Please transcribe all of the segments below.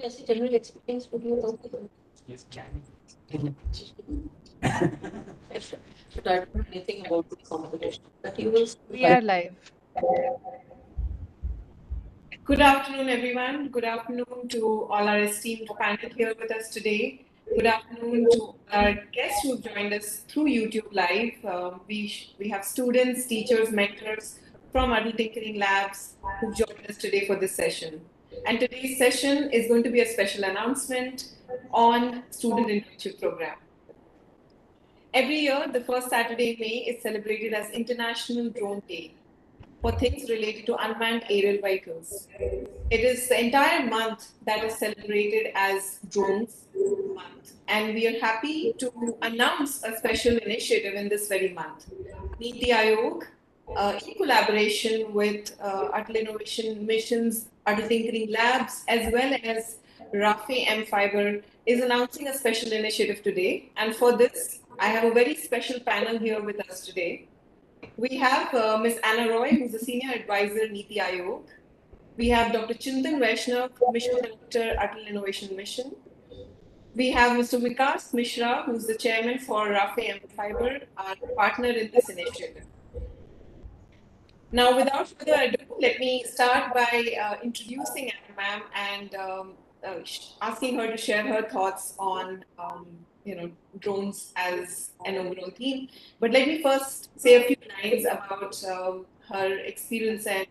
ऐसी general experience would you talk about? Yes, But I don't know anything about the competition. But you will We are live. Good afternoon, everyone. Good afternoon to all our esteemed panel here with us today. Good afternoon to our guests who joined us through YouTube Live. We have students, teachers, mentors from Adult Tinkering Labs who've joined us today for this session. And today's session is going to be a special announcement on student internship program. Every year, the first Saturday in May is celebrated as International Drone Day for things related to unmanned aerial vehicles. It is the entire month that is celebrated as Drones Month, and we are happy to announce a special initiative in this very month. Niti Aayog, in collaboration with Atal Innovation Missions, Atal Tinkering Labs, as well as Rafi M Fiber, is announcing a special initiative today. And for this, I have a very special panel here with us today. We have Ms. Anna Roy, who's the Senior Advisor, Niti Aayog. We have Dr. Chintan Vaishnav, Mission Director, Atal Innovation Mission. We have Mr. Vikas Mishra, who's the Chairman for Rafi M Fiber, our partner in this initiative. Now, without further ado, let me start by introducing Anna ma'am and asking her to share her thoughts on drones as an overall theme. But let me first say a few lines about her experience and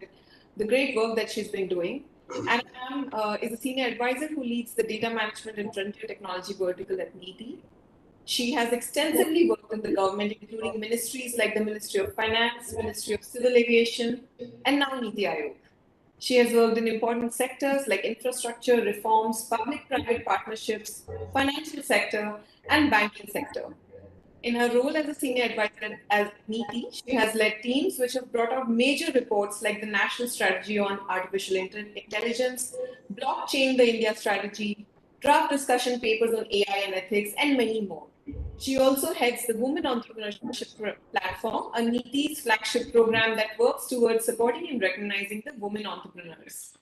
the great work that she's been doing. Anna ma'am is a senior advisor who leads the data management and frontier technology vertical at NITI. She has extensively worked in the government, including ministries like the Ministry of Finance, Ministry of Civil Aviation, and now Niti Aayog. She has worked in important sectors like infrastructure, reforms, public-private partnerships, financial sector, and banking sector. In her role as a senior advisor at NITI, she has led teams which have brought out major reports like the National Strategy on Artificial Intelligence, Blockchain, the India Strategy, draft discussion papers on AI and ethics, and many more. She also heads the Women Entrepreneurship Platform, a NITI's flagship program that works towards supporting and recognizing the women entrepreneurs.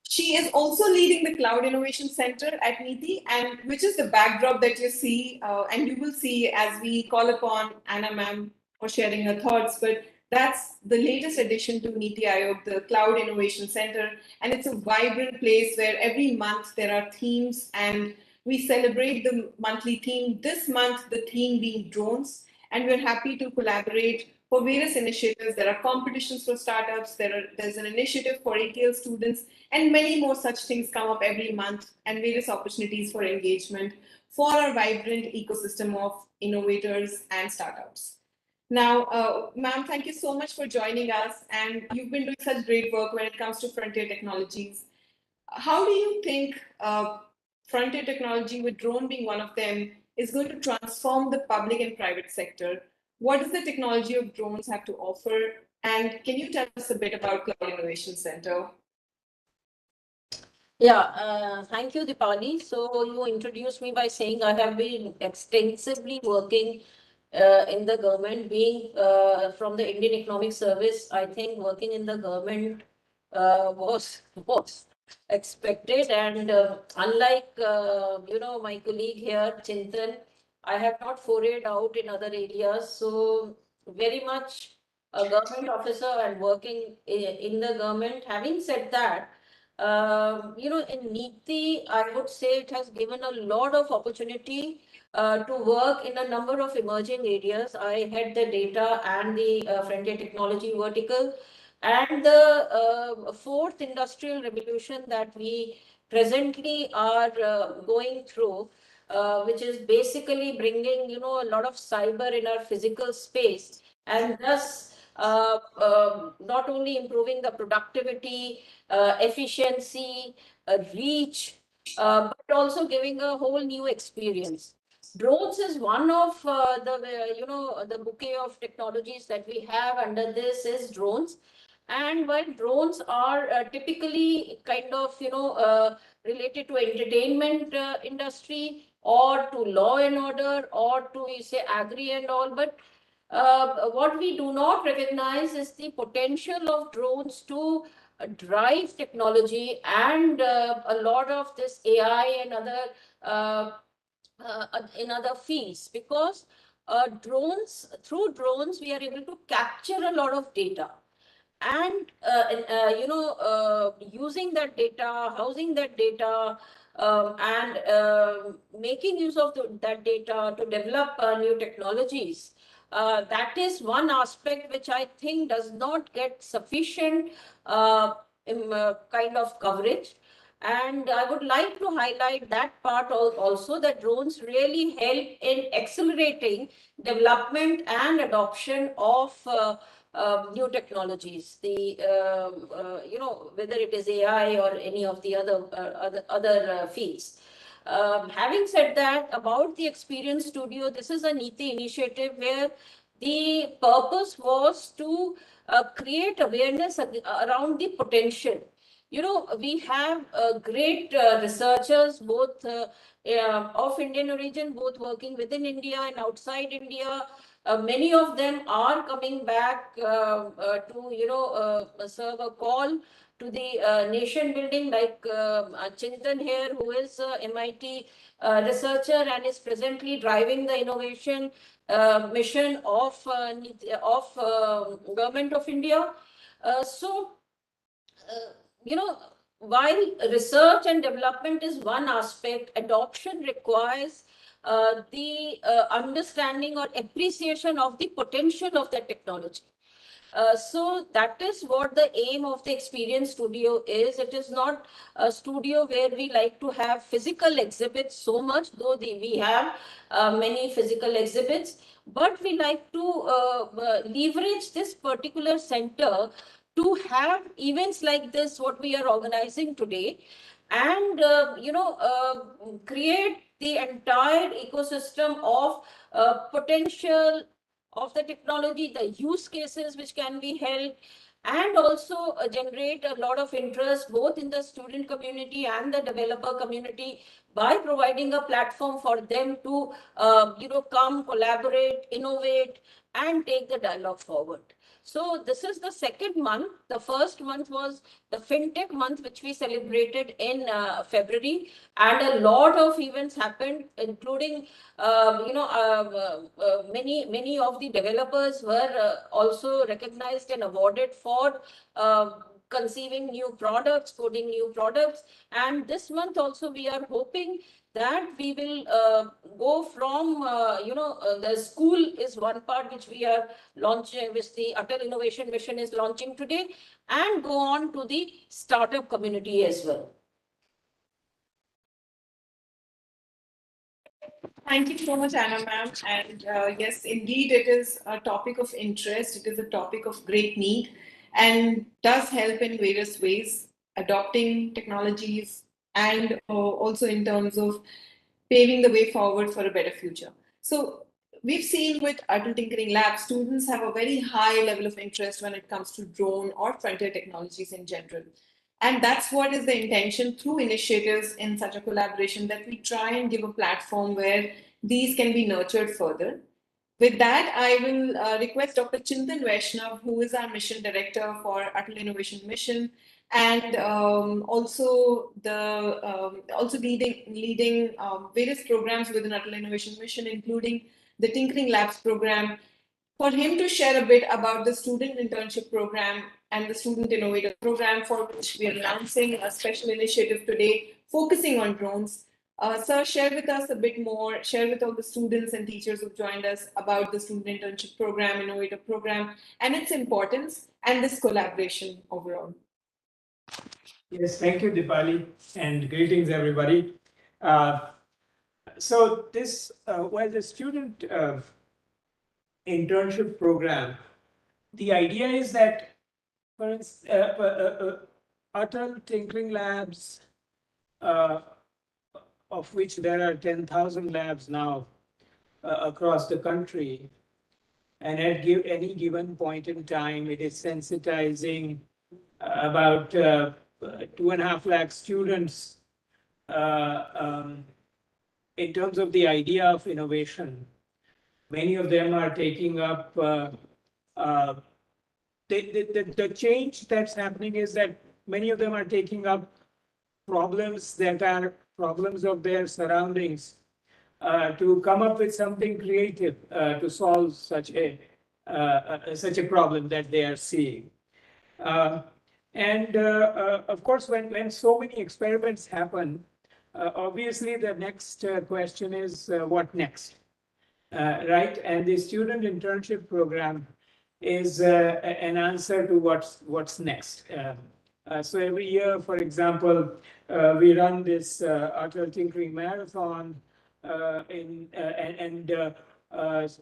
She is also leading the Cloud Innovation Center at NITI, and which is the backdrop that you see, and you will see as we call upon Anna ma'am for sharing her thoughts. But that's the latest addition to NITI Aayog, the Cloud Innovation Center, and it's a vibrant place where every month there are themes, and we celebrate the monthly theme. This month, the theme being drones, and we're happy to collaborate for various initiatives. There are competitions for startups, there's an initiative for ATL students, and many more such things come up every month, and various opportunities for engagement for our vibrant ecosystem of innovators and startups. Now, ma'am, thank you so much for joining us, and you've been doing such great work when it comes to frontier technologies. How do you think frontier technology, with drone being one of them, is going to transform the public and private sector? What does the technology of drones have to offer? And can you tell us a bit about Cloud Innovation Center? Yeah, thank you, Dipali. So you introduced me by saying I have been extensively working in the government, being from the Indian Economic Service. I think working in the government was expected, and unlike my colleague here, Chintan, I have not forayed out in other areas. So very much a government officer and working in the government. Having said that, in NITI, I would say it has given a lot of opportunity to work in a number of emerging areas. I had the data and the frontier technology vertical, and the fourth industrial revolution that we presently are going through, which is basically bringing, a lot of cyber in our physical space, and thus not only improving the productivity, efficiency, reach, but also giving a whole new experience. Drones is one of the bouquet of technologies that we have under this is drones. And while drones are typically kind of, related to entertainment industry or to law and order or to, you say, agri and all, but what we do not recognize is the potential of drones to drive technology and a lot of this AI and other in other fields, because through drones we are able to capture a lot of data, and using that data, housing that data, and making use of that data to develop new technologies. That is one aspect which I think does not get sufficient kind of coverage. And I would like to highlight that part also, that drones really help in accelerating development and adoption of new technologies. Whether it is AI or any of the other fields. Having said that, about the Experience Studio, this is a NITI initiative where the purpose was to create awareness around the potential. We have great researchers, both of Indian origin, both working within India and outside India. Many of them are coming back to serve a call to the nation building, like Chintan here, who is a MIT researcher and is presently driving the innovation mission of Government of India. So while research and development is one aspect, adoption requires the understanding or appreciation of the potential of the technology. So that is what the aim of the Experience Studio is. It is not a studio where we like to have physical exhibits so much, though we have many physical exhibits, but we like to leverage this particular center to have events like this, what we are organizing today, and create the entire ecosystem of potential of the technology, the use cases which can be held, and also generate a lot of interest both in the student community and the developer community, by providing a platform for them to come, collaborate, innovate, and take the dialogue forward. So this is the second month. The first month was the FinTech month, which we celebrated in February, and a lot of events happened, including many of the developers were also recognized and awarded for conceiving new products, coding new products. And this month also we are hoping that we will go from, the school is one part which we are launching, which the Atal Innovation Mission is launching today, and go on to the startup community as well. Thank you so much, Anna ma'am. And yes, indeed, it is a topic of interest. It is a topic of great need and does help in various ways, adopting technologies and also in terms of paving the way forward for a better future. So we've seen with Adult Tinkering Lab, students have a very high level of interest when it comes to drone or frontier technologies in general. And that's what is the intention through initiatives in such a collaboration, that we try and give a platform where these can be nurtured further. With that, I will request Dr. Chintan Vaishnav, who is our mission director for Atal Innovation Mission, and also leading various programs within Atal Innovation Mission, including the Tinkering Labs program, for him to share a bit about the student internship program and the student innovator program, for which we are announcing a special initiative today focusing on drones. Sir, share with us a bit more, share with all the students and teachers who've joined us about the student internship program, innovator program, and its importance and this collaboration overall. Yes, thank you, Dipali, and greetings, everybody. So this, the student internship program, the idea is that, for instance, Atal Tinkering Labs, of which there are 10,000 labs now across the country, and at any given point in time, it is sensitizing about 2.5 lakh students in terms of the idea of innovation. Many of them are taking up the change that's happening is that many of them are taking up problems that are problems of their surroundings to come up with something creative to solve such a problem that they are seeing. Uh, and of course, when so many experiments happen, obviously the next question is what next, right? And the student internship program is an answer to what's next. So every year, for example, we run this Atal Tinkering Marathon, and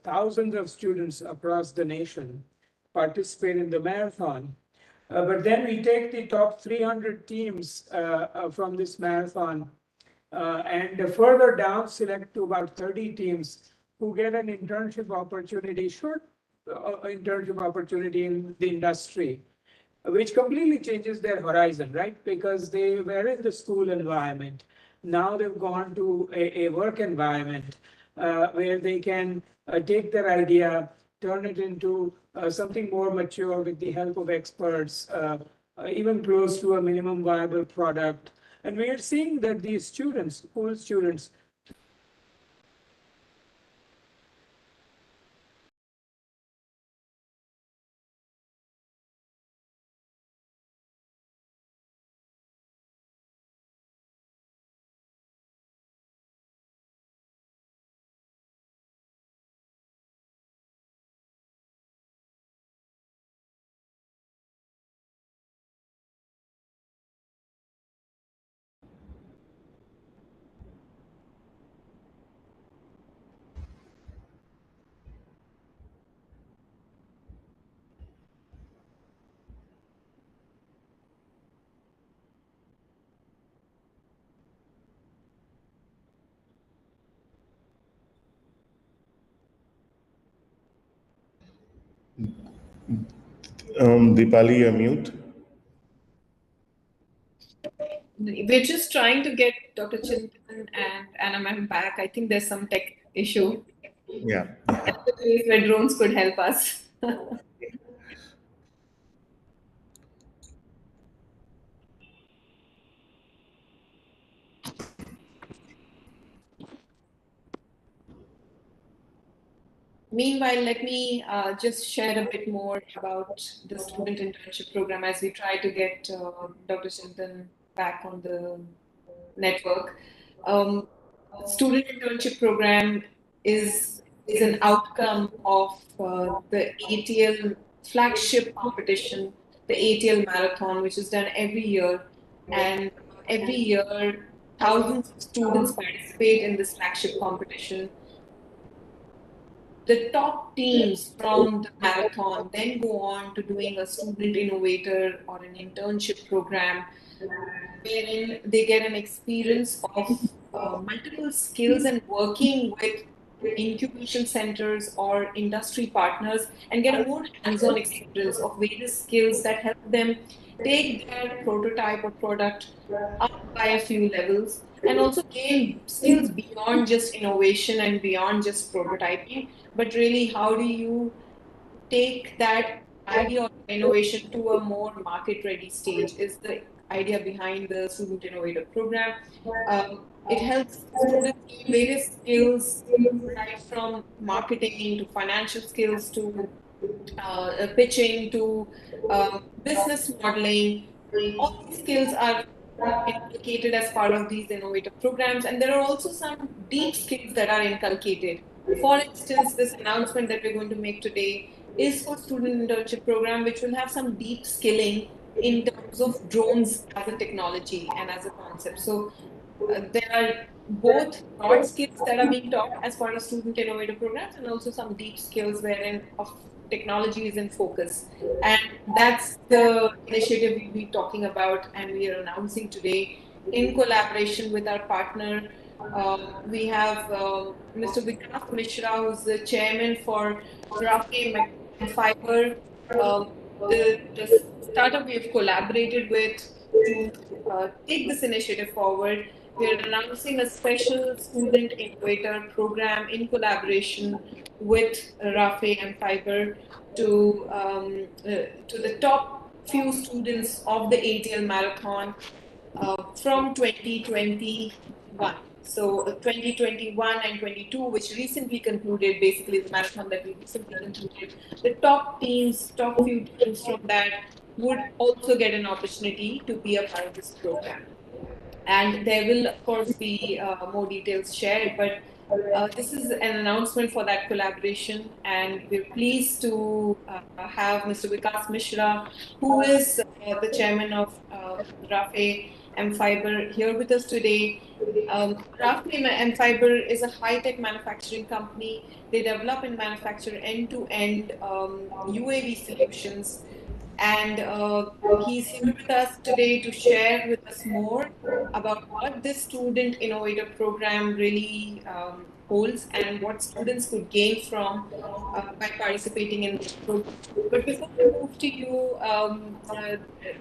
thousands of students across the nation participate in the marathon. But then we take the top 300 teams from this marathon and further down select to about 30 teams who get an internship opportunity, short internship opportunity in the industry, which completely changes their horizon, right? Because they were in the school environment. Now they've gone to a work environment where they can take their idea, turn it into something more mature with the help of experts, even close to a minimum viable product. And we are seeing that these students, school students, Deepali, you're mute. We're just trying to get Dr. Chintan and Anna ma'am back. I think there's some tech issue. Yeah. That's the place where drones could help us. Meanwhile, let me just share a bit more about the student internship program as we try to get Dr. Chintan back on the network. Student internship program is an outcome of the ATL flagship competition, the ATL marathon, which is done every year, and every year thousands of students participate in this flagship competition. The top teams from the marathon then go on to doing a student innovator or an internship program wherein they get an experience of multiple skills and working with incubation centers or industry partners and get a more hands-on experience of various skills that help them take their prototype or product up by a few levels and also gain skills beyond just innovation and beyond just prototyping, but really how do you take that idea of innovation to a more market ready stage is the idea behind the student innovator program. It helps students gain various skills right from marketing to financial skills to pitching to business modeling. All these skills are inculcated as part of these innovative programs, and there are also some deep skills that are inculcated. For instance, this announcement that we're going to make today is for student internship program, which will have some deep skilling in terms of drones as a technology and as a concept. So there are both broad skills that are being taught as part of student innovative programs and also some deep skills wherein of technology is in focus. And that's the initiative we'll be talking about and we are announcing today in collaboration with our partner. We have Mr. Vikas Mishra, who's the chairman for Rafi and Fiber, the startup we have collaborated with to take this initiative forward. We are announcing a special student innovator program in collaboration with Rafi and Fiber to the top few students of the ATL marathon from 2021. So 2021 and 22, which recently concluded, basically the marathon that we recently concluded, the top teams, top few teams from that would also get an opportunity to be a part of this program. And there will, of course, be more details shared, but this is an announcement for that collaboration, and we're pleased to have Mr. Vikas Mishra, who is the chairman of RAFE M Fiber, here with us today. RAFE M Fiber is a high-tech manufacturing company. They develop and manufacture end-to-end UAV solutions, and he's here with us today to share with us more about what this student innovator program really holds and what students could gain from by participating in this program. But before we move to you,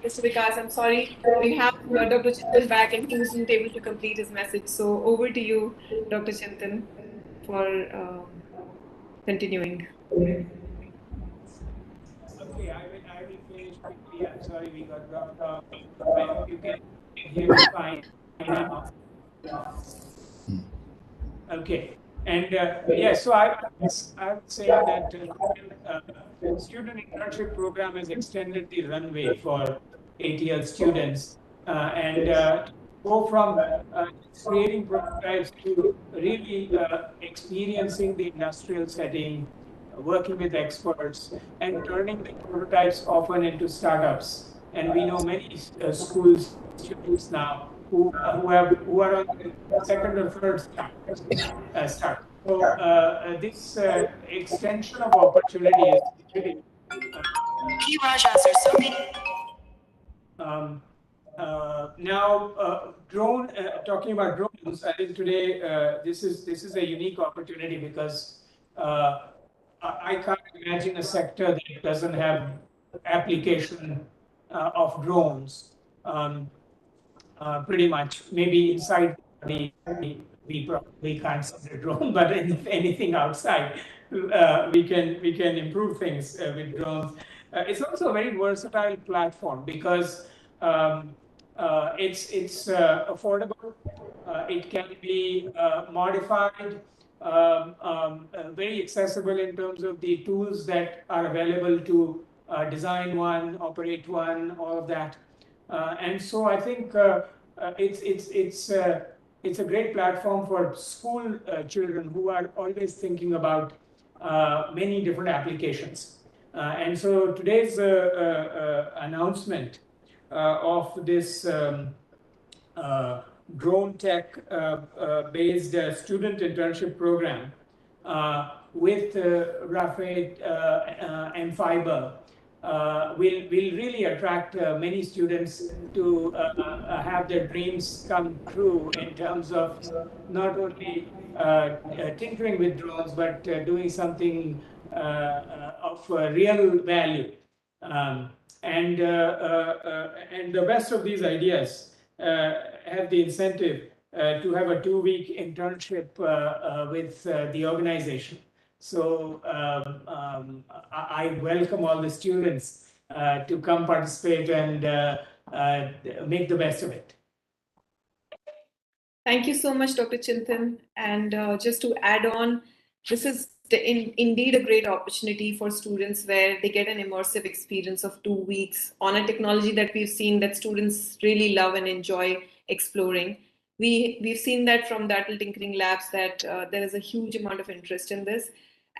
Mr. Vikas, I'm sorry, we have Dr. Chintan back and he wasn't able to complete his message. So over to you, Dr. Chintan, for continuing. Okay, I will finish quickly. I'm sorry we got dropped off. I hope you can hear me fine now. Okay, and so I would say that student internship program has extended the runway for ATL students and go from creating prototypes to really experiencing the industrial setting, working with experts, and turning the prototypes often into startups. And we know many schools students now who are on the second or third start. So this extension of opportunity is really. Um, now, talking about drones, I think today this is a unique opportunity because I can't imagine a sector that doesn't have application of drones. Pretty much, maybe inside the we probably can't see the drone, but anything outside, we can improve things with drones. It's also a very versatile platform because it's affordable. It can be modified, very accessible in terms of the tools that are available to design one, operate one, all of that. And so I think it's a great platform for school children who are always thinking about many different applications. And so today's announcement of this drone tech based student internship program with RAFE and Fiber will really attract many students to have their dreams come true in terms of not only tinkering with drones, but doing something of real value. And the best of these ideas have the incentive to have a 2-week internship with the organization. So I welcome all the students to come participate and make the best of it. Thank you so much, Dr. Chintan. And just to add on, this is indeed a great opportunity for students where they get an immersive experience of 2 weeks on a technology that we've seen that students really love and enjoy exploring. We've seen that from the Atal Tinkering Labs that there is a huge amount of interest in this.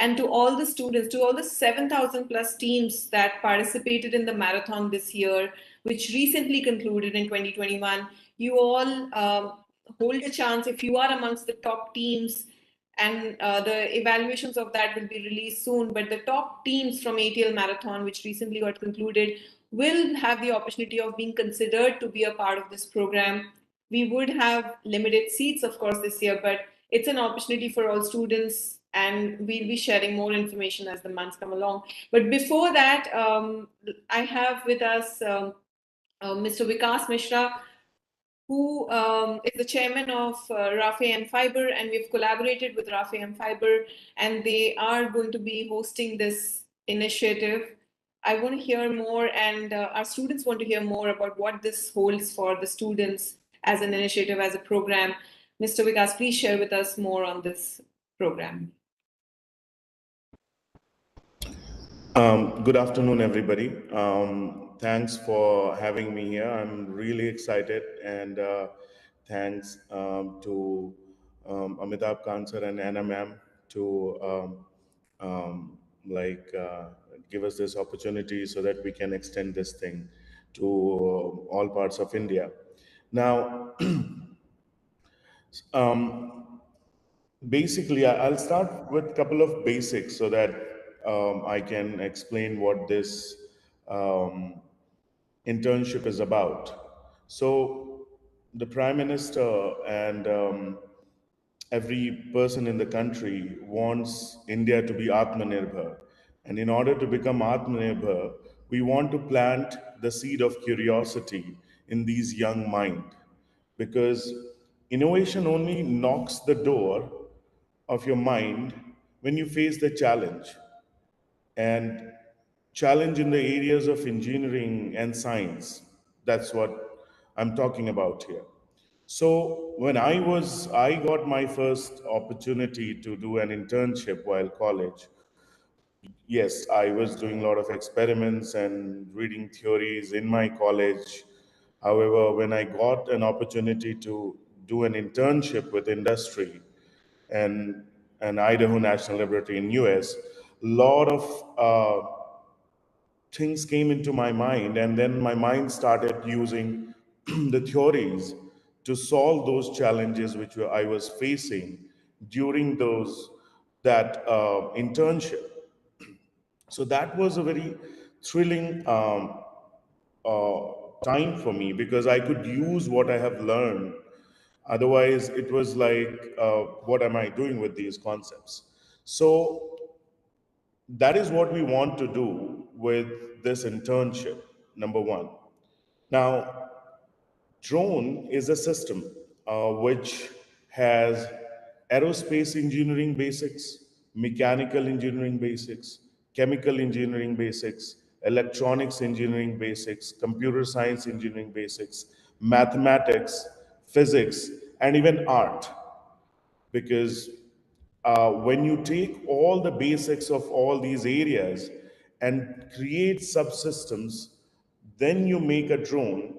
And to all the students, to all the 7,000 plus teams that participated in the marathon this year, which recently concluded in 2021, you all hold a chance if you are amongst the top teams, and the evaluations of that will be released soon. But the top teams from ATL Marathon, which recently got concluded, will have the opportunity of being considered to be a part of this program. We would have limited seats, of course, this year, but it's an opportunity for all students, and we'll be sharing more information as the months come along. But before that, I have with us Mr. Vikas Mishra, who is the chairman of RAFE and Fiber, and we've collaborated with RAFE and Fiber, and they are going to be hosting this initiative. I want to hear more, and our students want to hear more about what this holds for the students as an initiative, as a program. Mr. Vikas, please share with us more on this program. Good afternoon, everybody. Thanks for having me here. I'm really excited, and thanks to Amitabh Kansar and Anna ma'am to like give us this opportunity so that we can extend this thing to all parts of India. Now, basically, I'll start with a couple of basics so that I can explain what this um, internship is about. So, the Prime Minister and every person in the country wants India to be Atmanirbhar. And in order to become Atmanirbhar, we want to plant the seed of curiosity in these young minds because innovation only knocks the door of your mind when you face the challenge and challenge in the areas of engineering and science. That's what I'm talking about here. So when I got my first opportunity to do an internship while college. Yes, I was doing a lot of experiments and reading theories in my college. However, when I got an opportunity to do an internship with industry and an Idaho National Laboratory in US, a lot of things came into my mind, and then my mind started using the theories to solve those challenges I was facing during that internship. So that was a very thrilling uh, time for me because I could use what I have learned. Otherwise, it was like, what am I doing with these concepts? So that is what we want to do with this internship, number one. Now, drone is a system which has aerospace engineering basics, mechanical engineering basics, chemical engineering basics, electronics engineering basics, computer science engineering basics, mathematics, physics, and even art because when you take all the basics of all these areas and create subsystems, then you make a drone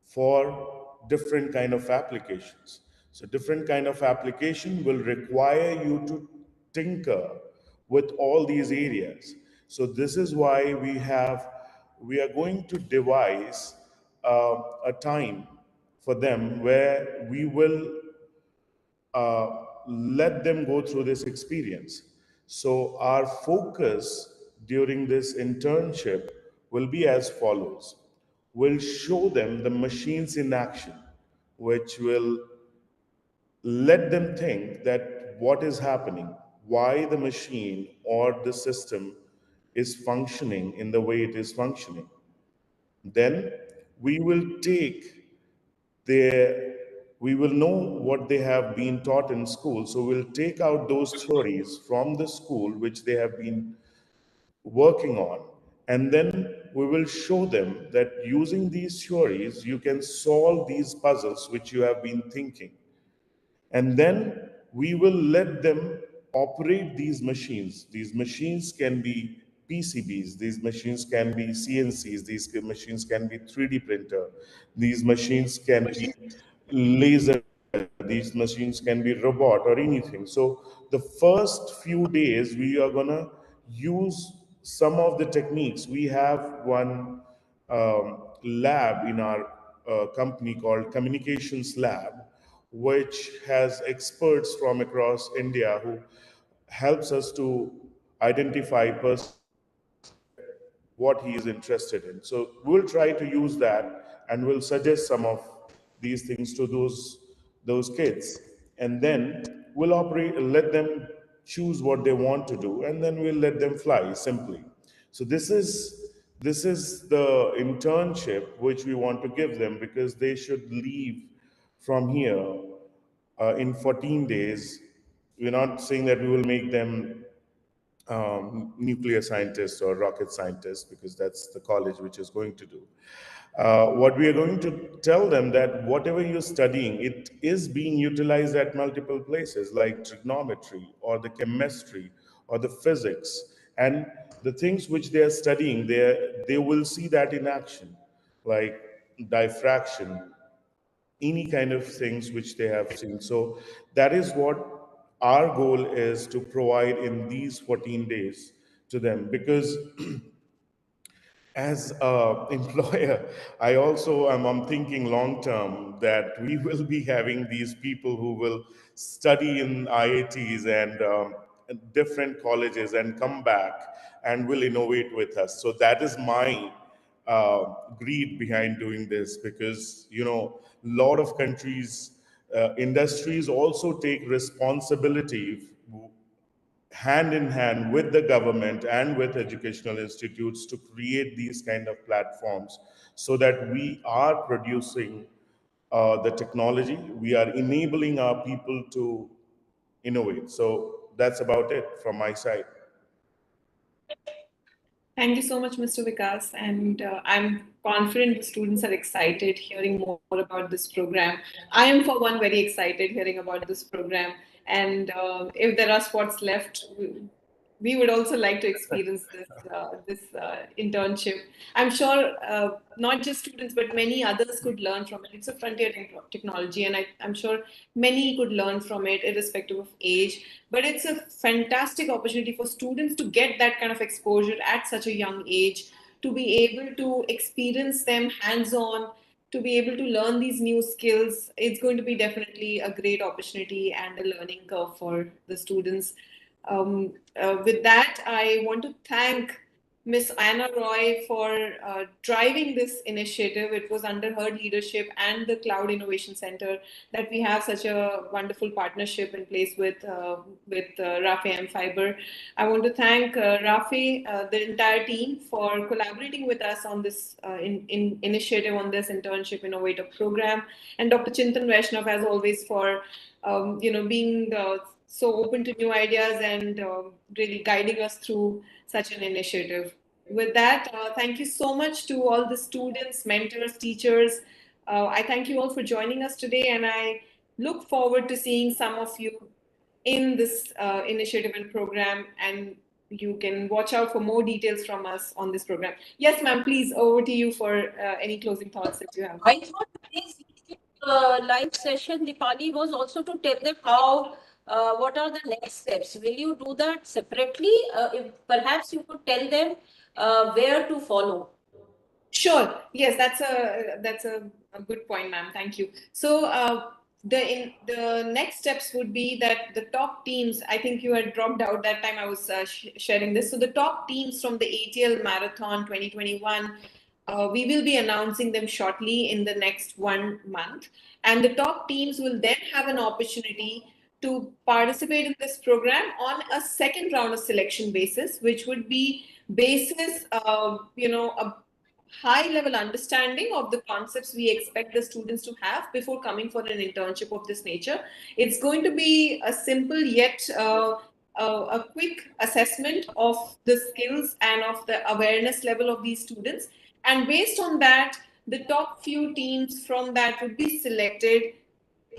for different kind of applications. So different kind of application will require you to tinker with all these areas. So this is why we are going to devise a time for them where we will uh, let them go through this experience. So, our focus during this internship will be as follows. We'll show them the machines in action, which will let them think that what is happening, why the machine or the system is functioning in the way it is functioning. Then we will take they we will know what they have been taught in school, so we'll take out those theories from the school which they have been working on, and then we will show them that using these theories you can solve these puzzles which you have been thinking, and then we will let them operate these machines. These machines can be PCBs, these machines can be CNCs, these machines can be 3D printer, these machines can be laser, these machines can be robot or anything. So the first few days we are gonna use some of the techniques. We have one lab in our company called Communications Lab, which has experts from across India who helps us to identify person what he is interested in. So we'll try to use that and we'll suggest some of these things to those kids. And then we'll operate, let them choose what they want to do, and then we'll let them fly simply. So this is the internship which we want to give them because they should leave from here in 14 days. We're not saying that we will make them nuclear scientist or rocket scientist, because that's the college which is going to do. What we are going to tell them that whatever you're studying, it is being utilized at multiple places, like trigonometry or the chemistry or the physics, and the things which they are studying, they will see that in action, like diffraction, any kind of things which they have seen. So that is what our goal is to provide in these 14 days to them, because as a employer, I also I'm thinking long term that we will be having these people who will study in IITs and different colleges and come back and will innovate with us. So that is my greed behind doing this, because a lot of countries, industries also take responsibility hand in hand with the government and with educational institutes to create these kind of platforms, so that we are producing the technology, we are enabling our people to innovate. So that's about it from my side. Thank you so much, Mr. Vikas. And I'm confident the students are excited hearing more about this program. I am, for one, very excited hearing about this program. And if there are spots left, we would also like to experience this internship. I'm sure not just students, but many others could learn from it. It's a frontier technology, and I'm sure many could learn from it, irrespective of age. But it's a fantastic opportunity for students to get that kind of exposure at such a young age, to be able to experience them hands-on, to be able to learn these new skills. It's going to be definitely a great opportunity and a learning curve for the students. With that, I want to thank Miss Anna Roy for driving this initiative. It was under her leadership and the Cloud Innovation Center that we have such a wonderful partnership in place with Rafi M Fiber. I want to thank Rafi, the entire team, for collaborating with us on this initiative, on this internship innovator program, and Dr. Chintan Vaishnav, as always, for being so open to new ideas and really guiding us through such an initiative. With that, thank you so much to all the students, mentors, teachers. I thank you all for joining us today, and I look forward to seeing some of you in this initiative and program, and you can watch out for more details from us on this program. Yes, ma'am, please, over to you for any closing thoughts that you have. I thought today's live session, Dipali, was also to tell them what are the next steps. Will you do that separately? If perhaps you could tell them where to follow. Sure. Yes, that's a good point, ma'am. Thank you. So the next steps would be that the top teams. I think you had dropped out that time I was sharing this. So the top teams from the ATL Marathon 2021. We will be announcing them shortly in the next 1 month, and the top teams will then have an opportunity to participate in this program on a second round of selection basis, which would be basis, a high level understanding of the concepts we expect the students to have before coming for an internship of this nature. It's going to be a simple yet a quick assessment of the skills and of the awareness level of these students. And based on that, the top few teams from that would be selected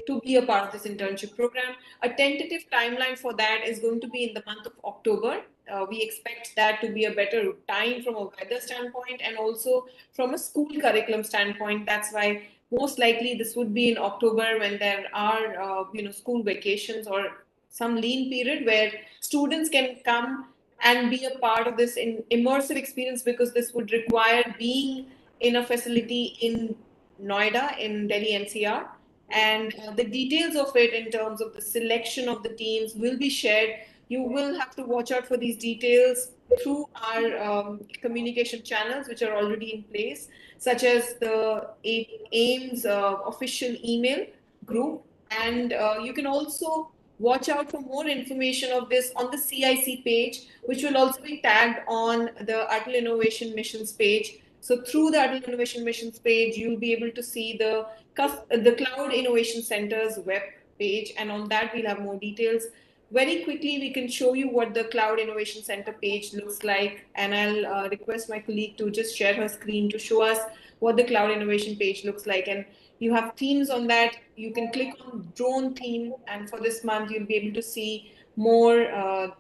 to be a part of this internship program. A tentative timeline for that is going to be in the month of October. We expect that to be a better time from a weather standpoint and also from a school curriculum standpoint. That's why most likely this would be in October, when there are school vacations or some lean period where students can come and be a part of this immersive experience, because this would require being in a facility in Noida in Delhi NCR. And the details of it in terms of the selection of the teams will be shared. You will have to watch out for these details through our communication channels, which are already in place, such as the AIMS official email group. And you can also watch out for more information of this on the CIC page, which will also be tagged on the Atal Innovation Missions page. So through the Atal Innovation Missions page, you'll be able to see the Cloud Innovation Center's web page, and on that we'll have more details. very quickly, we can show you what the Cloud Innovation Center page looks like. And I'll request my colleague to just share her screen to show us what the Cloud Innovation page looks like. And you have themes on that. You can click on drone theme. And for this month, you'll be able to see more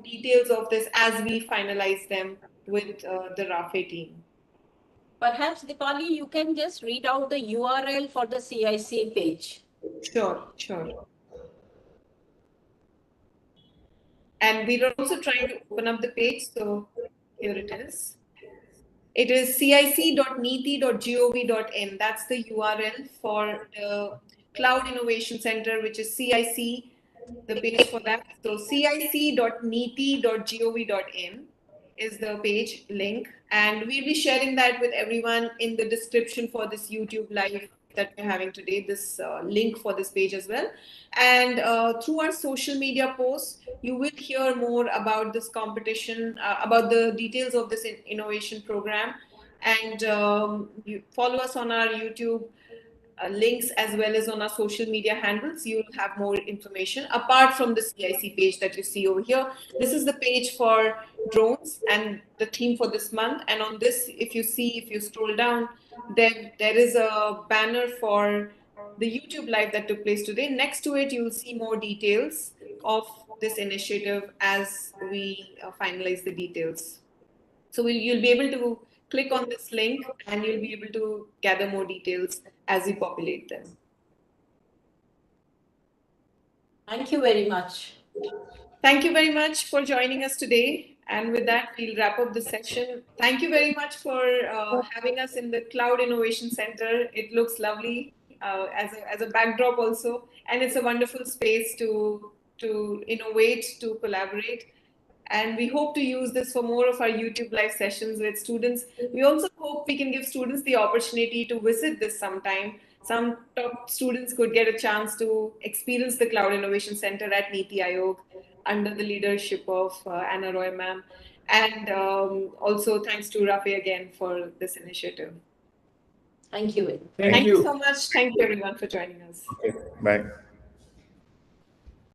details of this as we finalize them with the RAFE team. Perhaps, Dipali, you can just read out the URL for the CIC page. Sure, sure. And we're also trying to open up the page. So here it is. It is cic.niti.gov.in. That's the URL for the Cloud Innovation Center, which is CIC, the page for that. So cic.niti.gov.in is the page link. And we'll be sharing that with everyone in the description for this YouTube live that we're having today, this link for this page as well. And through our social media posts, you will hear more about this competition, about the details of this innovation program. And you follow us on our YouTube links as well as on our social media handles. You'll have more information apart from the CIC page that you see over here. This is the page for drones and the theme for this month. And on this, if you scroll down, there is a banner for the YouTube live that took place today. Next to it, you'll see more details of this initiative as we finalize the details. So you'll be able to click on this link and you'll be able to gather more details as we populate them. Thank you very much. Thank you very much for joining us today. And with that, we'll wrap up the session. Thank you very much for having us in the Cloud Innovation Center. It looks lovely as a backdrop also. And it's a wonderful space to innovate, to collaborate. And we hope to use this for more of our YouTube live sessions with students. We also hope we can give students the opportunity to visit this sometime. Some top students could get a chance to experience the Cloud Innovation Center at Niti Aayog under the leadership of Anna Roy ma'am. And also thanks to Rafi again for this initiative. Thank you. Thank you so much. Thank you everyone for joining us. Okay, bye.